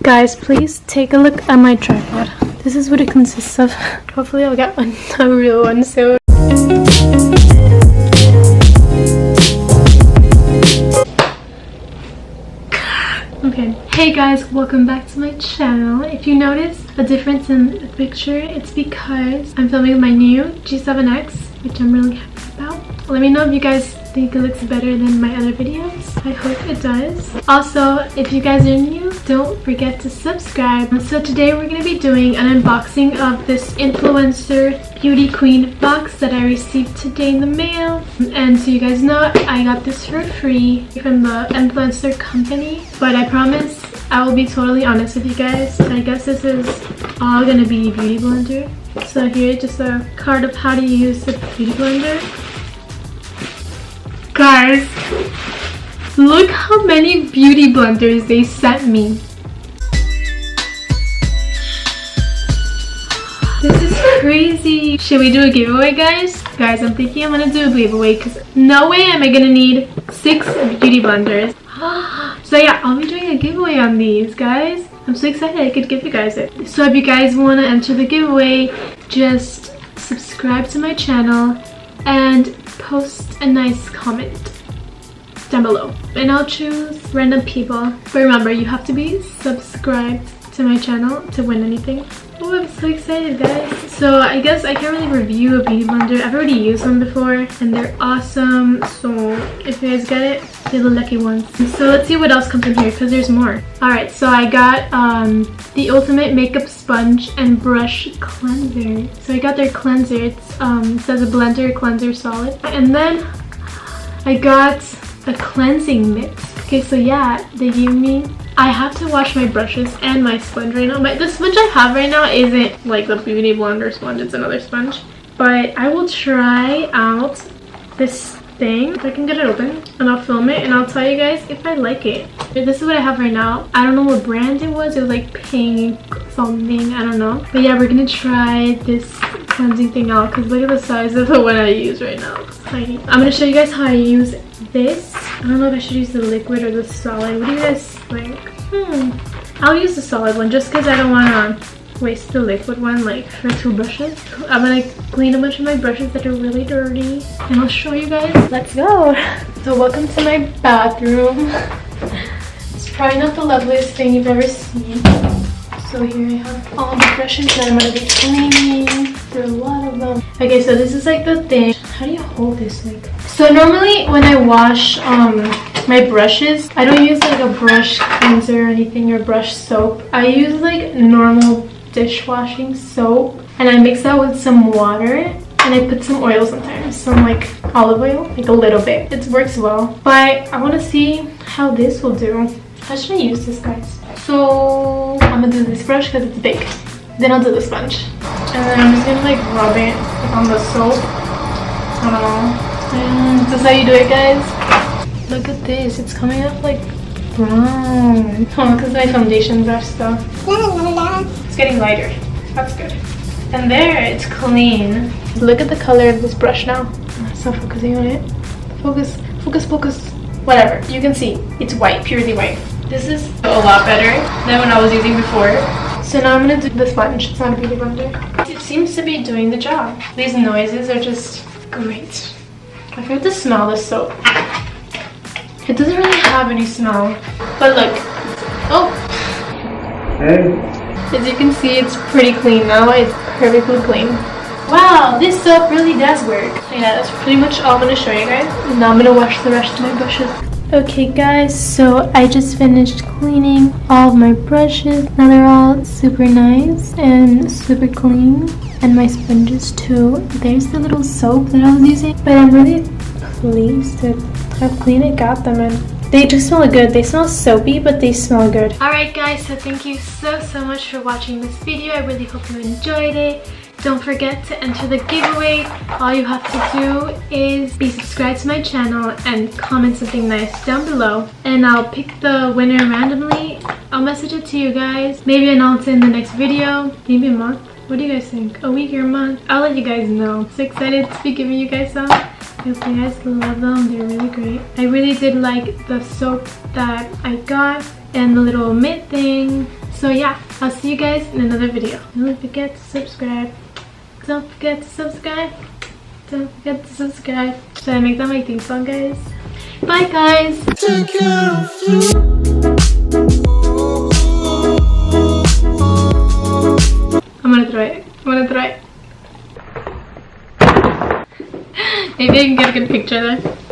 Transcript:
Guys, please take a look at my tripod. This is what it consists of. Hopefully I'll get one, a real one soon. Okay. Hey guys, welcome back to my channel. If you notice a difference in the picture, it's because I'm filming my new G7X, which I'm really happy about. Let me know if you guys think it looks better than my other videos. I hope it does. Also, if you guys are new, don't forget to subscribe. So today we're going to be doing an unboxing of this Influenster Beauty Queen box that I received today in the mail. And so you guys know, I got this for free from the Influencer company. But I promise I will be totally honest with you guys. I guess this is all going to be beauty blender. So here, just a card of how to use the beauty blender. Guys, look how many beauty blenders they sent me. This is crazy. Should we do a giveaway, guys? Guys, I'm thinking I'm gonna do a giveaway because no way am I gonna need 6 beauty blenders. So yeah, I'll be doing a giveaway on these, guys. I'm so excited I could give you guys it. So if you guys want to enter the giveaway, just subscribe to my channel and post a nice comment down below, and I'll choose random people. But remember, you have to be subscribed to my channel to win anything. Oh, I'm so excited, guys. So I guess I can't really review a beauty blender. I've already used one before and they're awesome. So if you guys get it, you're the lucky ones. So let's see what else comes in here because there's more. Alright, so I got the Ultimate Makeup Sponge and Brush Cleanser. So I got their cleanser. It says a blender cleanser solid. And then I got a cleansing mitt. Okay, so yeah, they gave me, I have to wash my brushes and my sponge right now. The sponge I have right now isn't like the beauty blender sponge, it's another sponge. But I will try out this thing if I can get it open, and I'll film it and I'll tell you guys if I like it. This is what I have right now. I don't know what brand it was. It was like pink something, I don't know. But yeah, we're gonna try this cleansing thing out because look at the size of the one I use right now. It's tiny. I'm gonna show you guys how I use this. I don't know if I should use the liquid or the solid. What do you guys think? I'll use the solid one just because I don't want to waste the liquid one like for 2 brushes. I'm gonna clean a bunch of my brushes that are really dirty and I'll show you guys. Let's go. So welcome to my bathroom. It's probably not the loveliest thing you've ever seen. So here I have all the brushes that I'm gonna be cleaning. There are a lot of them. Okay, so this is like the thing. How do you hold this? Like, so normally when I wash my brushes, I don't use like a brush cleanser or anything or brush soap. I use like normal dishwashing soap and I mix that with some water and I put some oil sometimes, some like olive oil, like a little bit. It works well, but I want to see how this will do. How should I use this, guys? So I'm gonna do this brush because it's big. Then I'll do the sponge and then I'm just gonna like rub it on the soap. I don't know. And this is how you do it, guys. Look at this, it's coming up like brown. Oh, because my foundation brush stuff. It's getting lighter. That's good. And there, it's clean. Look at the color of this brush now. It's not focusing on it. Focus, focus, focus. Whatever, you can see. It's white, purely white. This is a lot better than when I was using before. So now I'm gonna do the sponge. It's not a beauty blender. It seems to be doing the job. These noises are just great. I forgot to smell the soap. It doesn't really have any smell, but look. Oh! Hey. As you can see, it's pretty clean now. It's perfectly clean. Wow, this soap really does work. Yeah, that's pretty much all I'm going to show you guys. And now I'm going to wash the rest of my brushes. Okay guys, so I just finished cleaning all of my brushes. Now they're all super nice and super clean. And my sponges too. There's the little soap that I was using. But I'm really pleased with how clean I got them, and they do smell good. They smell soapy, but they smell good. Alright guys, so thank you so much for watching this video. I really hope you enjoyed it. Don't forget to enter the giveaway. All you have to do is be subscribed to my channel and comment something nice down below. And I'll pick the winner randomly. I'll message it to you guys. Maybe announce it in the next video. Maybe a month. What do you guys think? A week or a month? I'll let you guys know. I'm so excited to be giving you guys some. I hope you guys love them. They're really great. I really did like the soap that I got and the little mitt thing. So yeah, I'll see you guys in another video. Don't forget to subscribe. Don't forget to subscribe. Don't forget to subscribe. Should I make that my theme song, guys? Bye, guys. Take care of you. I'm gonna throw it. Maybe I can get a good picture there.